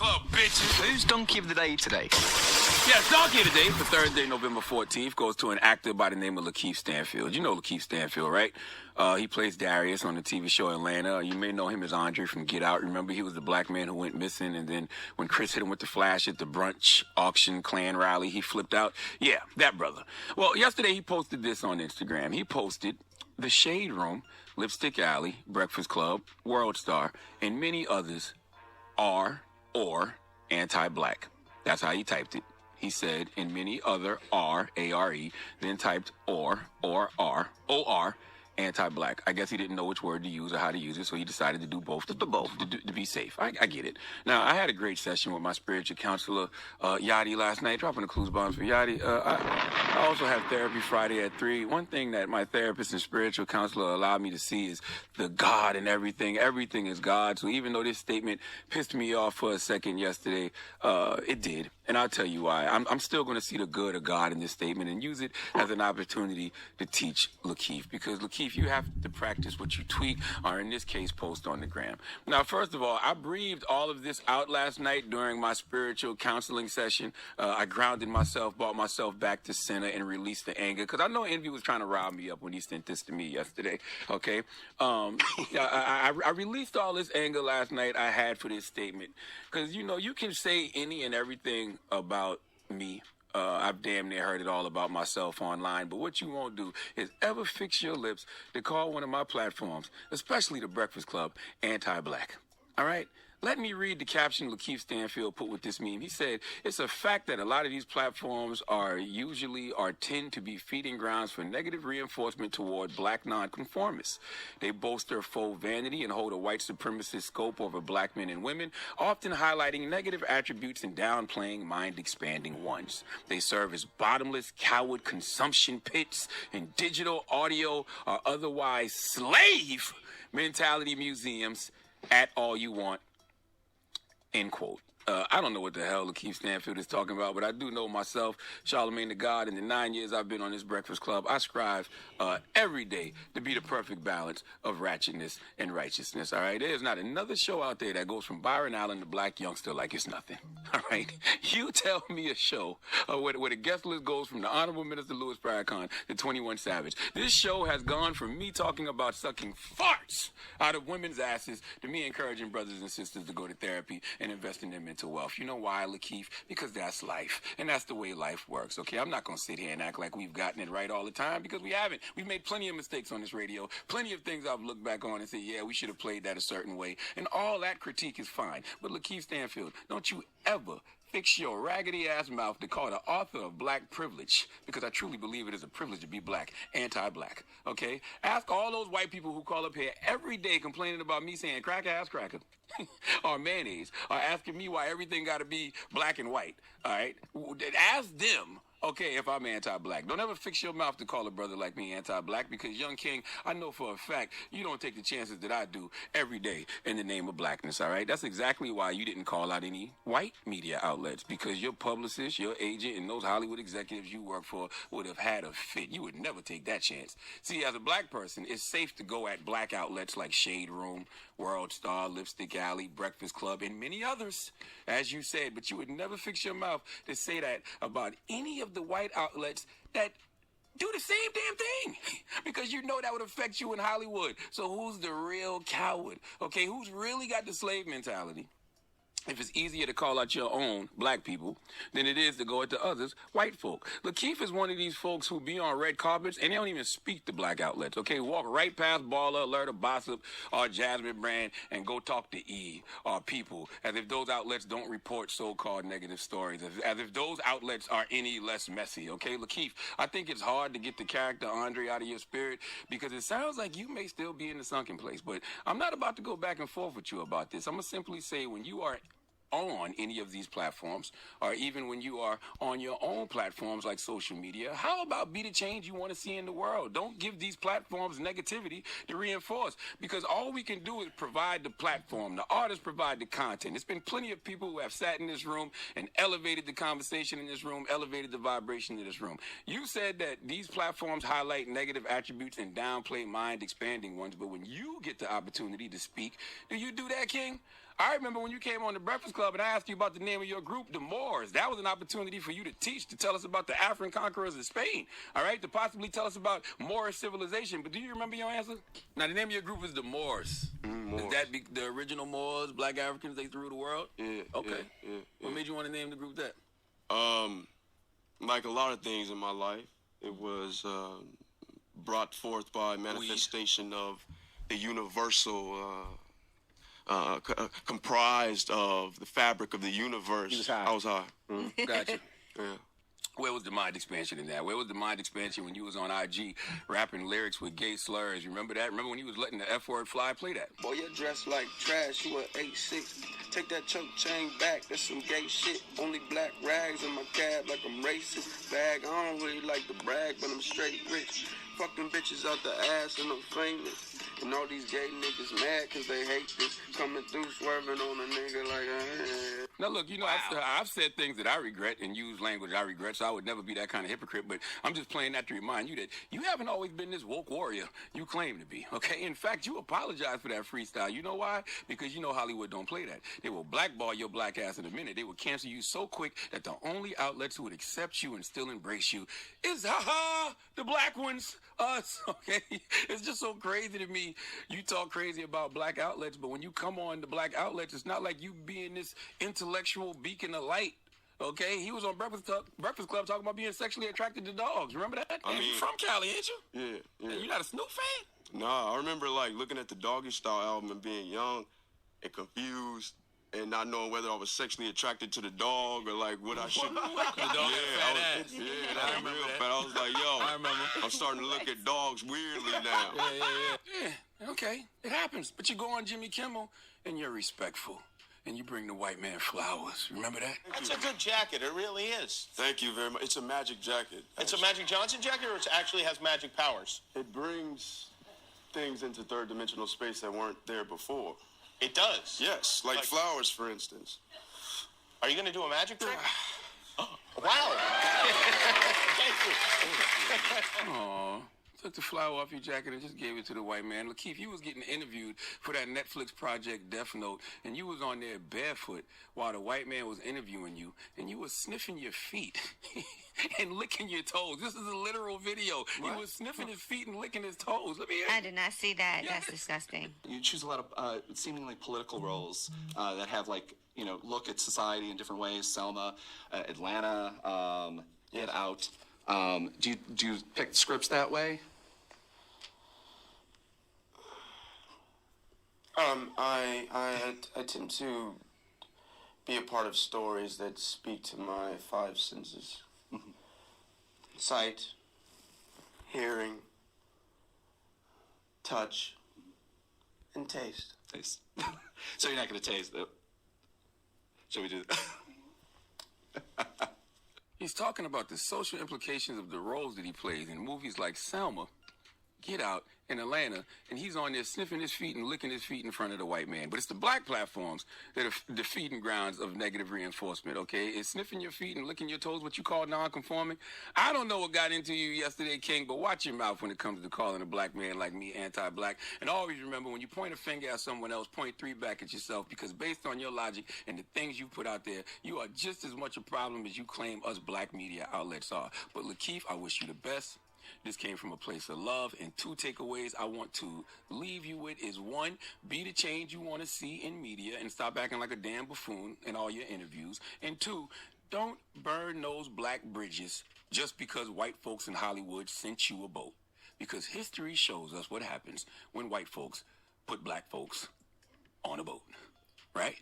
club, bitches. Who's donkey of the day today? Yes, donkey of the day for Thursday, November 14th, goes to an actor by the name of Lakeith Stanfield. You know Lakeith Stanfield, right? He plays Darius on the TV show Atlanta. You may know him as Andre from Get Out. Remember, he was the black man who went missing, and then when Chris hit him with the flash at the brunch auction Klan rally, he flipped out. Yeah, that brother. Well, yesterday he posted this on Instagram. He posted The Shade Room, Lipstick Alley, Breakfast Club, World Star, and many others are or anti-black. That's how he typed it. He said, and many other are, A-R-E, then typed or are, O-R, anti-black. I guess he didn't know which word to use or how to use it, so he decided to do both to be safe. I get it. Now, I had a great session with my spiritual counselor, Yadi, last night, dropping the clues bombs for Yadi. I also have therapy Friday at 3. One thing that my therapist and spiritual counselor allowed me to see is the God in everything. Everything is God. So even though this statement pissed me off for a second yesterday, it did. And I'll tell you why. I'm still going to see the good of God in this statement and use it as an opportunity to teach Lakeith. Because, Lakeith, you have to practice what you tweet or, in this case, post on the gram. Now, first of all, I breathed all of this out last night during my spiritual counseling session. I grounded myself, brought myself back to center, and released the anger. Because I know Envy was trying to rile me up when he sent this to me yesterday. Okay? I released all this anger last night I had for this statement. Because, you know, you can say any and everything about me. I've damn near heard it all about myself online, but what you won't do is ever fix your lips to call one of my platforms, especially the Breakfast Club, anti-black. All right? Let me read the caption Lakeith Stanfield put with this meme. He said, it's a fact that a lot of these platforms tend to be feeding grounds for negative reinforcement toward black nonconformists. They boast their faux vanity and hold a white supremacist scope over black men and women, often highlighting negative attributes and downplaying mind-expanding ones. They serve as bottomless coward consumption pits in digital, audio, or otherwise slave mentality museums at all you want. End quote. I don't know what the hell Lakeith Stanfield is talking about, but I do know myself, Charlemagne the God. In the 9 years I've been on this Breakfast Club, I strive every day to be the perfect balance of ratchetness and righteousness, all right? There's not another show out there that goes from Byron Allen to Black Youngster like it's nothing, all right? You tell me a show where the guest list goes from the Honorable Minister Louis Farrakhan to 21 Savage. This show has gone from me talking about sucking farts out of women's asses to me encouraging brothers and sisters to go to therapy and invest in their mental wealth. You know why, Lakeith? Because that's life, and that's the way life works, okay? I'm not going to sit here and act like we've gotten it right all the time, because we haven't. We've made plenty of mistakes on this radio, plenty of things I've looked back on and said, yeah, we should have played that a certain way, and all that critique is fine. But Lakeith Stanfield, don't you ever fix your raggedy ass mouth to call the author of Black Privilege, because I truly believe it is a privilege to be black, anti-black, okay? Ask all those white people who call up here every day complaining about me saying crack ass cracker or mayonnaise, or asking me why everything got to be black and white, all right? Ask them, okay, if I'm anti-black. Don't ever fix your mouth to call a brother like me anti-black, because, Young King, I know for a fact you don't take the chances that I do every day in the name of blackness, all right? That's exactly why you didn't call out any white media outlets, because your publicist, your agent, and those Hollywood executives you work for would have had a fit. You would never take that chance. See, as a black person, it's safe to go at black outlets like Shade Room, World Star, Lipstick Alley, Breakfast Club, and many others, as you said, but you would never fix your mouth to say that about any of the white outlets that do the same damn thing, because you know that would affect you in Hollywood. So who's the real coward? Okay, who's really got the slave mentality? If it's easier to call out your own black people than it is to go at the others, white folk. Lakeith is one of these folks who be on red carpets and they don't even speak to black outlets, okay? Walk right past Baller, Alert, or Bossip, or Jasmine Brand, and go talk to E or People, as if those outlets don't report so-called negative stories, as if those outlets are any less messy, okay? Lakeith, I think it's hard to get the character Andre out of your spirit, because it sounds like you may still be in the sunken place, but I'm not about to go back and forth with you about this. I'm going to simply say, when you are on any of these platforms, or even when you are on your own platforms like social media, how about be the change you want to see in the world? Don't give these platforms negativity to reinforce, because all we can do is provide the platform. The artists provide the content. There's been plenty of people who have sat in this room and elevated the conversation in this room, elevated the vibration in this room. You said that these platforms highlight negative attributes and downplay mind-expanding ones, but when you get the opportunity to speak, do you do that, King? I remember when you came on the Breakfast Club and I asked you about the name of your group, the Moors. That was an opportunity for you to teach, to tell us about the African conquerors of Spain, all right? To possibly tell us about Moorish civilization. But do you remember your answer? Now, the name of your group is the Moors. Moors. Is that the original Moors, black Africans, they threw the world? Yeah. Okay. Yeah. What made you want to name the group that? Like a lot of things in my life, it was brought forth by manifestation of the universal, comprised of the fabric of the universe. He was high. I was high. Gotcha. Yeah. Where was the mind expansion in that? Where was the mind expansion when you was on IG rapping lyrics with gay slurs? You remember that? Remember when you was letting the F word fly? Play that. Boy, you're dressed like trash. You an 8'6". Take that choke chain back. That's some gay shit. Only black rags in my cab like I'm racist. Bag, I don't really like to brag, but I'm straight rich. Fucking bitches out the ass and I'm famous. And all these gay niggas mad cause they hate this. Coming through swerving on a nigga like Now look, you know, I've said things that I regret and used language I regret, so I would never be that kind of hypocrite, but I'm just playing that to remind you that you haven't always been this woke warrior you claim to be, okay? In fact, you apologize for that freestyle. You know why? Because you know Hollywood don't play that. They will blackball your black ass in a minute. They will cancel you so quick that the only outlets who would accept you and still embrace you is, the black ones, us, okay? It's just so crazy to me. You talk crazy about black outlets, but when you come on the black outlets, it's not like you being this intellectual beacon of light. Okay, he was on Breakfast Club talking about being sexually attracted to dogs. Remember that? I mean, you from Cali, ain't you? Yeah. And you not a Snoop fan? Nah, I remember like looking at the Doggy Style album and being young and confused and not knowing whether I was sexually attracted to the dog or like what I should. The dog had fat ass. That's real fat. I was like, yo, I remember. I'm starting to look at dogs weirdly now. Yeah, okay, it happens. But you go on Jimmy Kimmel and you're respectful. And you bring the white man flowers. Remember that? That's a good jacket. It really is. Thank you very much. It's a magic jacket. It's a Magic Johnson jacket, or it actually has magic powers? It brings things into third-dimensional space that weren't there before. It does? Yes, like flowers, for instance. Are you going to do a magic trick? Oh, wow. Thank you. Aw. Took the flower off your jacket and just gave it to the white man. Lakeith, you was getting interviewed for that Netflix project Death Note, and you was on there barefoot while the white man was interviewing you, and you was sniffing your feet and licking your toes. This is a literal video. What? He was sniffing his feet and licking his toes. Let me hear. I did not see that. That's disgusting. You choose a lot of seemingly political roles that have, like, you know, look at society in different ways. Selma, Atlanta, Get Out. Do you pick scripts that way? I tend to be a part of stories that speak to my five senses. Sight, hearing, touch, and taste. Taste. So you're not going to taste it. Shall we do that? He's talking about the social implications of the roles that he plays in movies like Selma, Get Out, and Atlanta, and he's on there sniffing his feet and licking his feet in front of the white man. But it's the black platforms that are the feeding grounds of negative reinforcement, okay? It's sniffing your feet and licking your toes, what you call non-conforming. I don't know what got into you yesterday, King, but watch your mouth when it comes to calling a black man like me anti-black. And always remember, when you point a finger at someone else, point three back at yourself, because based on your logic and the things you put out there, you are just as much a problem as you claim us black media outlets are. But Lakeith, I wish you the best. This came from a place of love, and two takeaways I want to leave you with is, one, be the change you want to see in media and stop acting like a damn buffoon in all your interviews. And two, don't burn those black bridges just because white folks in Hollywood sent you a boat. Because history shows us what happens when white folks put black folks on a boat. Right?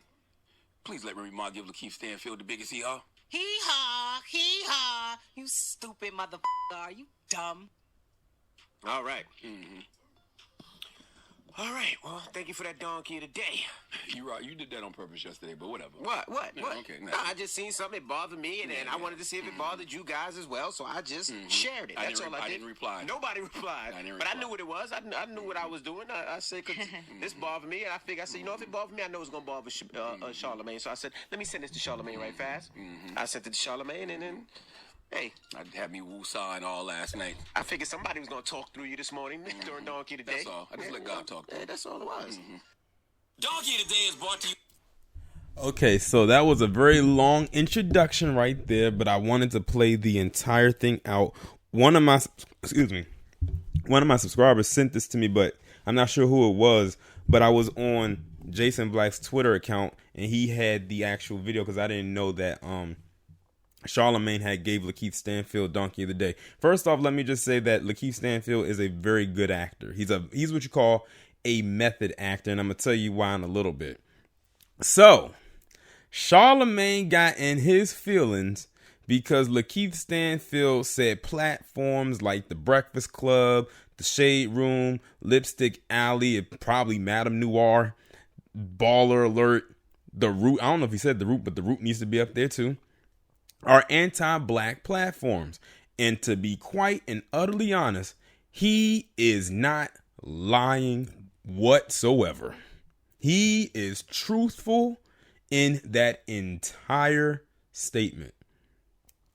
Please let me give Lakeith Stanfield the biggest hee-haw. Hee-haw, hee-haw. You stupid motherfucker. Are you dumb? All right. All right. Well, thank you for that donkey of the day. You did that on purpose yesterday, but whatever. What? Yeah, okay, No, I just seen something that bothered me, and I wanted to see if it bothered you guys as well, so I just shared it. That's all I did. I didn't reply. Nobody replied. But I knew what it was. I knew what I was doing. I said, 'cause this bothered me, and I figured, if it bothered me, I know it's going to bother Charlemagne. So I said, let me send this to Charlemagne right fast. I sent it to Charlemagne, and then, hey. I had me woo-saw and all last night. I figured somebody was going to talk through you this morning during Donkey today. That's all. I just let God talk to you. That's all it was. Donkey Today is brought to you. Okay, so that was a very long introduction right there, but I wanted to play the entire thing out. One of my subscribers sent this to me, but I'm not sure who it was. But I was on Jason Black's Twitter account, and he had the actual video because I didn't know that Charlamagne had gave Lakeith Stanfield Donkey of the Day. First off, let me just say that Lakeith Stanfield is a very good actor. He's what you call a method actor, and I'm gonna tell you why in a little bit. So, Charlamagne got in his feelings because Lakeith Stanfield said platforms like The Breakfast Club, The Shade Room, Lipstick Alley, probably Madame Noir, Baller Alert, The Root. I don't know if he said The Root, but The Root needs to be up there too. Are anti-black platforms. And to be quite and utterly honest, he is not lying whatsoever. He is truthful in that entire statement.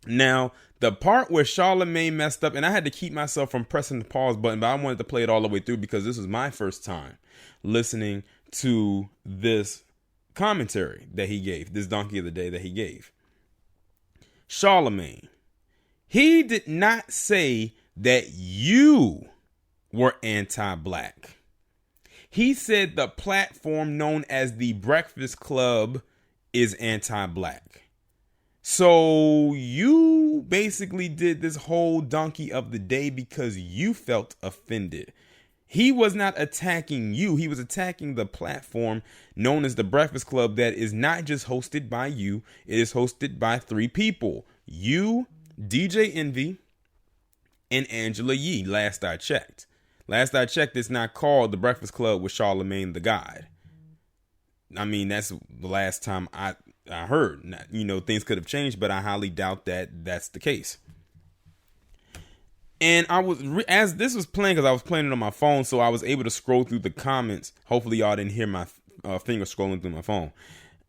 Now, the part where Charlamagne messed up, and I had to keep myself from pressing the pause button, but I wanted to play it all the way through because this was my first time listening to this commentary that he gave, this Donkey of the Day that he gave. Charlamagne, he did not say that you were anti-black. He said the platform known as the Breakfast Club is anti-black. So you basically did this whole Donkey of the Day because you felt offended. He was not attacking you. He was attacking the platform known as the Breakfast Club that is not just hosted by you. It is hosted by 3 people. You, DJ Envy, and Angela Yee, last I checked. Last I checked, it's not called the Breakfast Club with Charlamagne the God. I mean, that's the last time I heard. You know, things could have changed, but I highly doubt that that's the case. And I was, as this was playing, because I was playing it on my phone, so I was able to scroll through the comments. Hopefully y'all didn't hear my finger scrolling through my phone.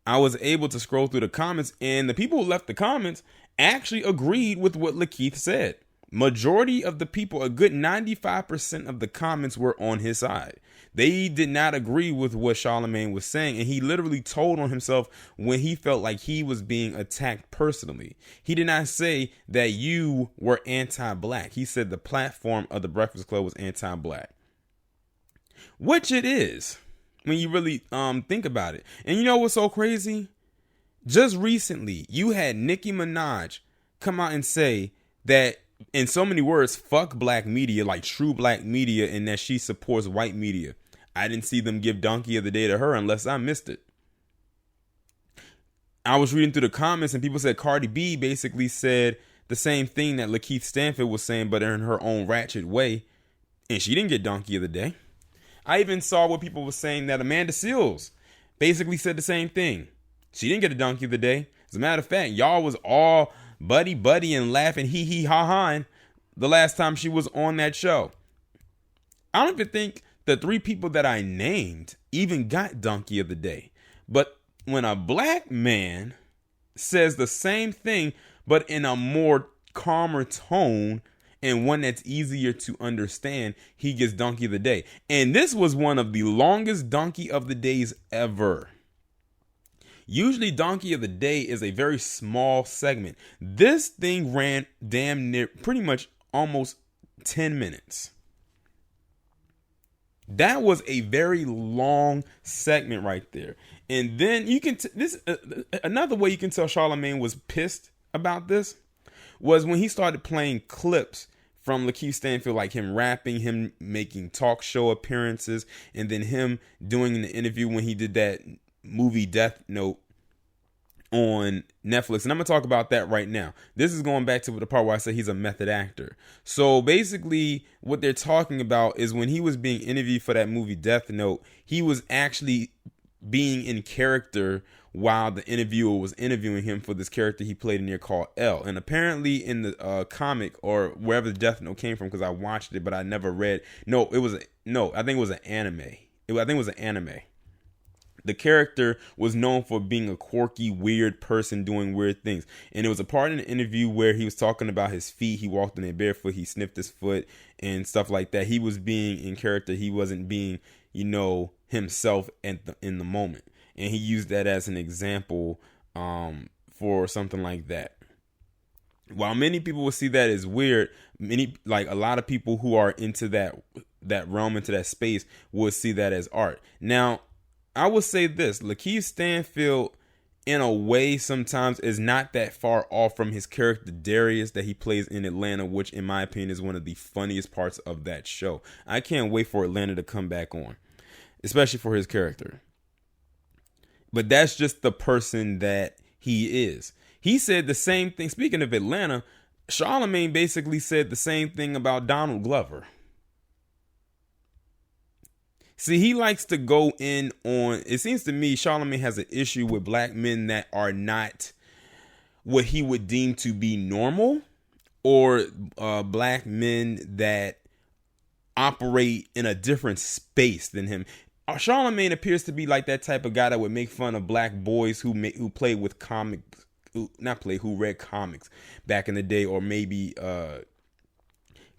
I was able to scroll through the comments, and the people who left the comments actually agreed with what Lakeith said. Majority of the people, a good 95% of the comments were on his side. They did not agree with what Charlamagne was saying, and he literally told on himself when he felt like he was being attacked personally. He did not say that you were anti-black. He said the platform of the Breakfast Club was anti-black, which it is when you really think about it. And you know what's so crazy? Just recently, you had Nicki Minaj come out and say that, in so many words, fuck black media, like true black media, and that she supports white media. I didn't see them give Donkey of the Day to her unless I missed it. I was reading through the comments and people said Cardi B basically said the same thing that Lakeith Stanfield was saying, but in her own ratchet way. And she didn't get Donkey of the Day. I even saw what people were saying that Amanda Seales basically said the same thing. She didn't get a Donkey of the Day. As a matter of fact, y'all was all buddy and laughing hee ha the last time she was on that show. I don't even think the 3 people that I named even got Donkey of the Day. But when a black man says the same thing, but in a more calmer tone and one that's easier to understand, he gets Donkey of the Day. And this was one of the longest Donkey of the Days ever. Usually Donkey of the Day is a very small segment. This thing ran damn near pretty much almost 10 minutes. That was a very long segment right there. And then you can another way you can tell Charlamagne was pissed about this was when he started playing clips from Lakeith Stanfield, like him rapping, him making talk show appearances, and then him doing the interview when he did that movie Death Note on Netflix. And I'm going to talk about that right now. This is going back to the part where I say he's a method actor. So basically what they're talking about is when he was being interviewed for that movie Death Note, he was actually being in character while the interviewer was interviewing him for this character he played in there called L. And apparently in the comic or wherever the Death Note came from, because I watched it but I never read. I think it was an anime. I think it was an anime. The character was known for being a quirky, weird person doing weird things. And it was a part in the interview where he was talking about his feet. He walked in there barefoot. He sniffed his foot and stuff like that. He was being in character. He wasn't being, himself in the moment. and he used that as an example for something like that. While many people will see that as weird, a lot of people who are into that realm, into that space, will see that as art. Now, I will say this: Lakeith Stanfield, in a way, sometimes is not that far off from his character Darius that he plays in Atlanta, which, in my opinion, is one of the funniest parts of that show. I can't wait for Atlanta to come back on, especially for his character. But that's just the person that he is. He said the same thing. Speaking of Atlanta, Charlamagne basically said the same thing about Donald Glover. See, he likes to go in on, it seems to me, Charlamagne has an issue with black men that are not what he would deem to be normal, or black men that operate in a different space than him. Charlamagne appears to be like that type of guy that would make fun of black boys who played with comics, who read comics back in the day, or maybe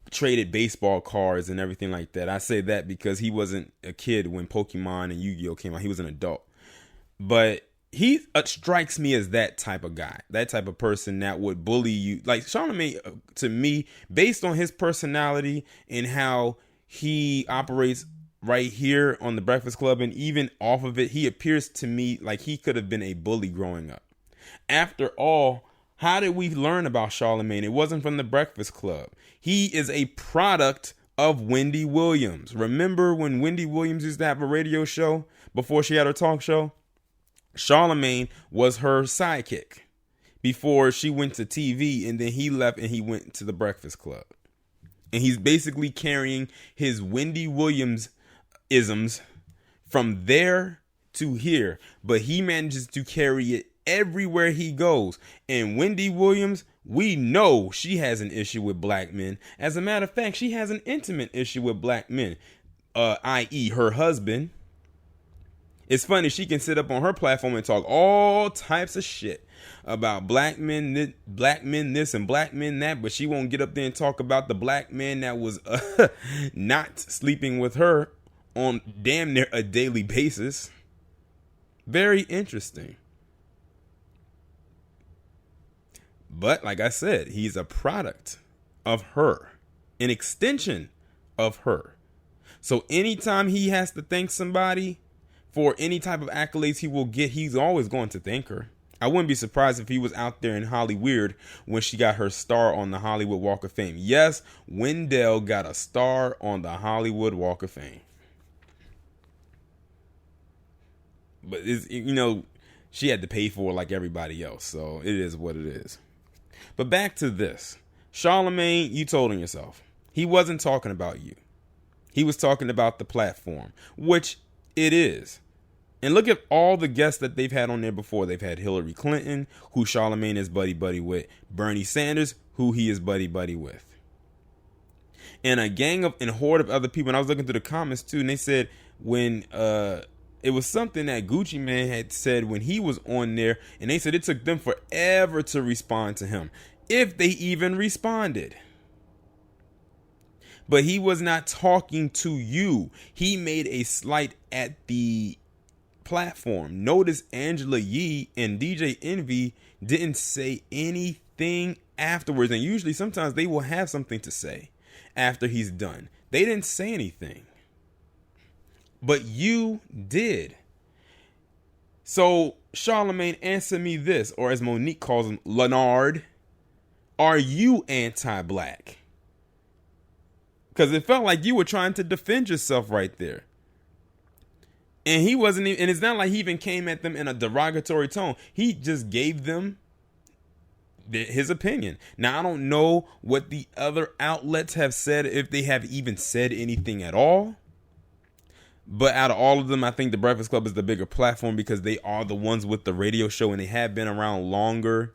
traded baseball cards and everything like that. I say that because he wasn't a kid when Pokemon and Yu-Gi-Oh came out. He was an adult. But he strikes me as that type of guy, that type of person that would bully you. Like Charlamagne, to me, based on his personality and how he operates right here on the Breakfast Club, and even off of it, he appears to me like he could have been a bully growing up. After all, how did we learn about Charlamagne? It wasn't from the Breakfast Club. He is a product of Wendy Williams. Remember when Wendy Williams used to have a radio show before she had her talk show? Charlamagne was her sidekick before she went to TV, and then he left and he went to the Breakfast Club. And he's basically carrying his Wendy Williams isms from there to here, but he manages to carry it everywhere he goes. And Wendy Williams, we know she has an issue with black men. As a matter of fact, she has an intimate issue with black men, i.e. her husband. It's funny, she can sit up on her platform and talk all types of shit about black men this and black men that, but she won't get up there and talk about the black man that was not sleeping with her on damn near a daily basis. Very interesting. But like I said, he's a product of her, an extension of her. So anytime he has to thank somebody for any type of accolades he will get, he's always going to thank her. I wouldn't be surprised if he was out there in Hollyweird when she got her star on the Hollywood Walk of Fame. Yes, Wendell got a star on the Hollywood Walk of Fame. But she had to pay for it like everybody else, so it is what it is. But back to this. Charlamagne, you told on yourself. He wasn't talking about you. He was talking about the platform, which it is. And look at all the guests that they've had on there before. They've had Hillary Clinton, who Charlamagne is buddy-buddy with. Bernie Sanders, who he is buddy-buddy with. And a horde of other people. And I was looking through the comments too, and they said when it was something that Gucci Mane had said when he was on there, and they said it took them forever to respond to him, if they even responded. But he was not talking to you. He made a slight at the platform. Notice Angela Yee and DJ Envy didn't say anything afterwards. And usually sometimes they will have something to say after he's done. They didn't say anything. But you did. So Charlamagne, answer me this, or as Monique calls him, Leonard, are you anti-black? Because it felt like you were trying to defend yourself right there. And he wasn't even, and it's not like he even came at them in a derogatory tone. He just gave them his opinion. Now, I don't know what the other outlets have said, if they have even said anything at all. But out of all of them, I think the Breakfast Club is the bigger platform because they are the ones with the radio show, and they have been around longer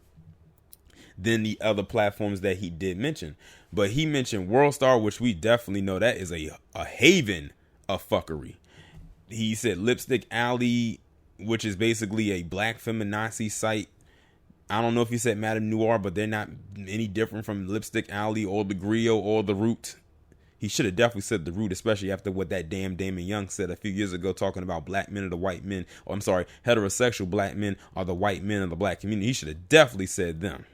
than the other platforms that he did mention. But he mentioned World Star, which we definitely know that is a haven of fuckery. He said Lipstick Alley, which is basically a black feminazi site. I don't know if he said Madame Noir, but they're not any different from Lipstick Alley or the Griot or the Root. He should have definitely said the root, especially after what that damn Damon Young said a few years ago, talking about black men are the white men. Or I'm sorry, heterosexual black men are the white men of the black community. He should have definitely said them.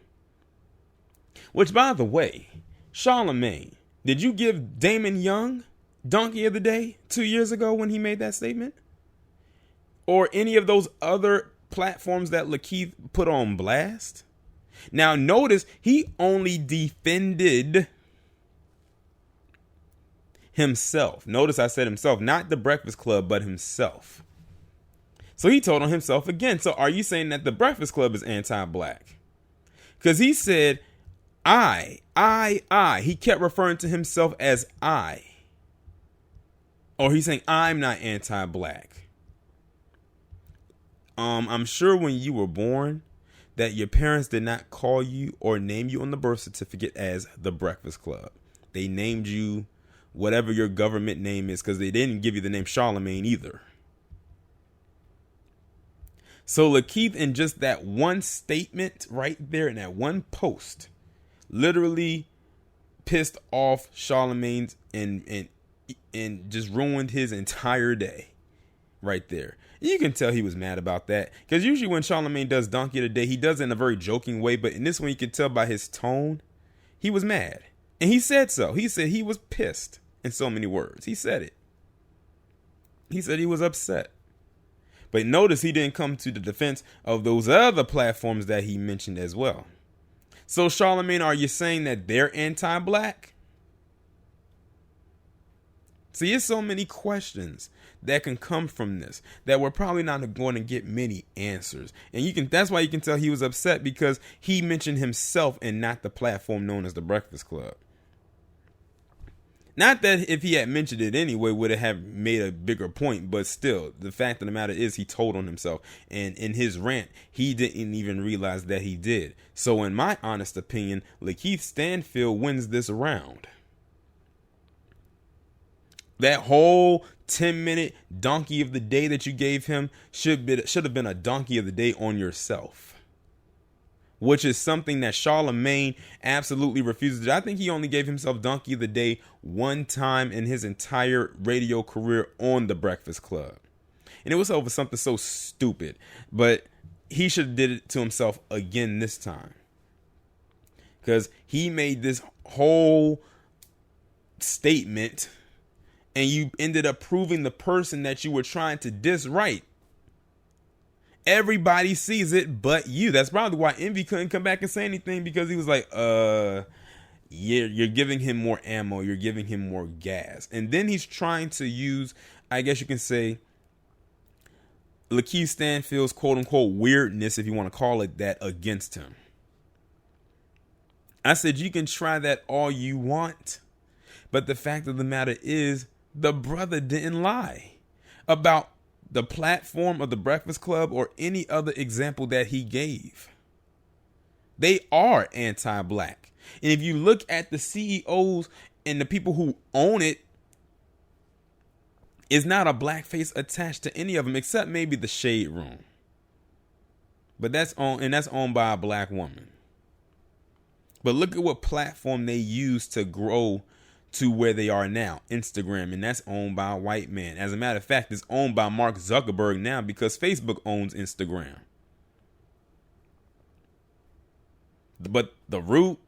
Which, by the way, Charlamagne, did you give Damon Young Donkey of the Day 2 years ago when he made that statement? Or any of those other platforms that Lakeith put on blast? Now, notice he only defended himself. Notice I said himself, not the Breakfast Club, but himself. So he told on himself again. So are you saying that the Breakfast Club is anti-black? Because he said, I. He kept referring to himself as I. Or he's saying, I'm not anti-black. I'm sure when you were born that your parents did not call you or name you on the birth certificate as the Breakfast Club. They named you whatever your government name is, because they didn't give you the name Charlemagne either. So Lakeith, in just that one statement right there in that one post, literally pissed off Charlemagne and just ruined his entire day right there. You can tell he was mad about that, because usually when Charlemagne does Donkey of the Day, he does it in a very joking way, but in this one you can tell by his tone he was mad, and he said so. He said he was pissed in so many words. He said it. He said he was upset. But notice he didn't come to the defense of those other platforms that he mentioned as well. So Charlemagne, are you saying that they're anti-black? See, there's so many questions that can come from this that we're probably not going to get many answers. And that's why you can tell he was upset, because he mentioned himself and not the platform known as the Breakfast Club. Not that if he had mentioned it anyway would it have made a bigger point, but still, the fact of the matter is he told on himself. And in his rant, he didn't even realize that he did. So in my honest opinion, Lakeith Stanfield wins this round. That whole 10-minute Donkey of the Day that you gave him should have been a Donkey of the Day on yourself, which is something that Charlemagne absolutely refuses to do. I think he only gave himself Donkey of the Day one time in his entire radio career on the Breakfast Club, and it was over something so stupid, but he should have did it to himself again this time, because he made this whole statement and you ended up proving the person that you were trying to diss right. Everybody sees it but you. That's probably why Envy couldn't come back and say anything, because he was like, yeah, you're giving him more ammo. You're giving him more gas. And then he's trying to use, I guess you can say, Lakeith Stanfield's quote unquote weirdness, if you want to call it that, against him. I said, you can try that all you want, but the fact of the matter is, the brother didn't lie about the platform of the Breakfast Club or any other example that he gave. They are anti-black. And if you look at the CEOs and the people who own it, it's not a black face attached to any of them, except maybe the Shade Room. But that's owned by a black woman. But look at what platform they use to grow to where they are now, Instagram, and that's owned by a white man. As a matter of fact, it's owned by Mark Zuckerberg now, because Facebook owns Instagram. But The Root,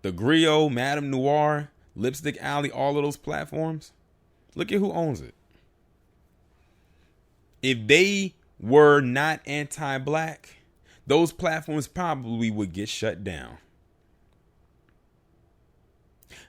The Griot, Madame Noir, Lipstick Alley, all of those platforms, look at who owns it. If they were not anti-black, those platforms probably would get shut down.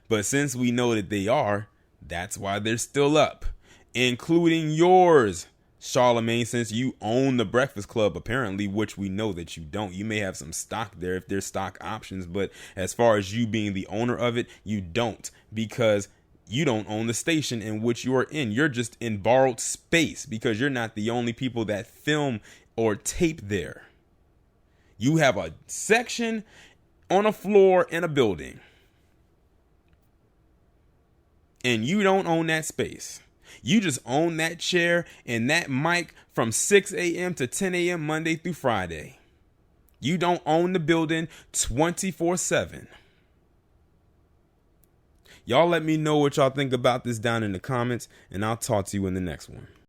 But since we know that they are, that's why they're still up, including yours, Charlemagne, since you own the Breakfast Club, apparently, which we know that you don't. You may have some stock there if there's stock options, but as far as you being the owner of it, you don't, because you don't own the station in which you are in. You're just in borrowed space, because you're not the only people that film or tape there. You have a section on a floor in a building, and you don't own that space. You just own that chair and that mic from 6 a.m. to 10 a.m. Monday through Friday. You don't own the building 24/7. Y'all let me know what y'all think about this down in the comments, and I'll talk to you in the next one.